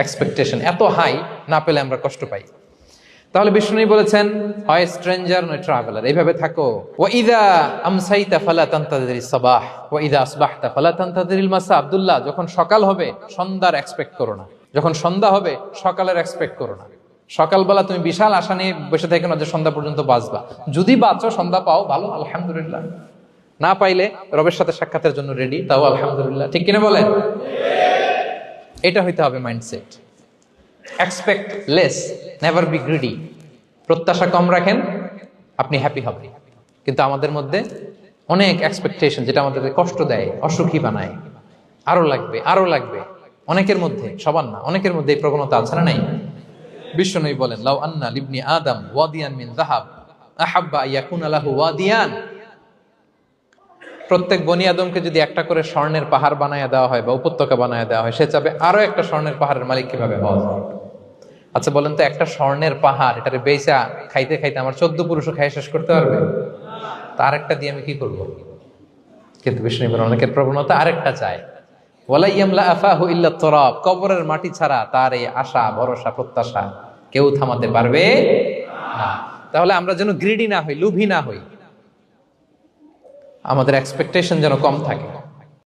Expectation এত high, না পেলে আমরা কষ্ট পাই। তাহলে বিষ্ণু বলেছেন, হয় স্ট্রেঞ্জার নয় ট্রাভেলার, এইভাবে থাকো। ওয়া ইযা আমসাইতা ফালা তানতাযিরিস সাবাহ ওয়া ইযা আসবাহতা ফালা তানতাযিরিল মাসা। আব্দুল্লাহ, যখন সকাল হবে সন্ধ্যার এক্সপেক্ট করো না, যখন সন্ধ্যা হবে সকালের এক্সপেক্ট করো না। সকালবেলা তুমি বিশাল আশা নিয়ে বসে থেকো না যে সন্ধ্যা পর্যন্ত বাঁচবা। যদি বাঁচো, সন্ধ্যা পাও, ভালো, আলহামদুলিল্লাহ। না পাইলে রবের সাথে সাক্ষাতের জন্য রেডি, তাও আলহামদুলিল্লাহ। ঠিক কিনা বলেন? এটা হইতে হবে mindset. Expect less, never be greedy. প্রত্যাশা কম রাখেন, আপনি হ্যাপি হবেন। কিন্তু আমাদের মধ্যে অনেক এক্সপেকটেশন, যেটা আমাদেরকে কষ্ট দেয়, অসুখী বানায়। আরো লাগবে, আরো লাগবে। অনেকের মধ্যে, সবার না, অনেকের মধ্যে এই প্রবণতা আছে না নাই? বিশ্বনবী বলেন, লাউ আন্না লিবনি আদম ওয়াদিয়ান মিন যাহাব আহাব্বা আইয়াকুনা লাহু ওয়াদিয়ান। প্রত্যেক বনি আদমকে যদি একটা করে স্বর্ণের পাহাড় বানায় দেওয়া হয় বা উপত্যকা বানায় দেওয়া হয়, সে চাবে আরো একটা স্বর্ণের পাহাড়ের মালিক কিভাবে হওয়া যায়। আচ্ছা বলেন তো, একটা স্বর্ণের পাহাড়, এটারে বেচা খাইতে খাইতে আমার 14 পুরুষও খাই শেষ করতে পারবে? তার একটা দিয়ে আমি কি করব? কিন্তু বিষ্ণু বলেন, অনেকের প্রবণতা আরেকটা চায়। ওয়ালা ইয়ামলা আফাহু ইল্লা তুরাব। কবরের মাটি ছাড়া তার এই আশা, ভরসা, প্রত্যাশা কেউ থামাতে পারবে না। তাহলে আমরা যেন গ্রিডি না হই, লোভী না হই, আমাদের এক্সপেকটেশন যেন কম থাকে।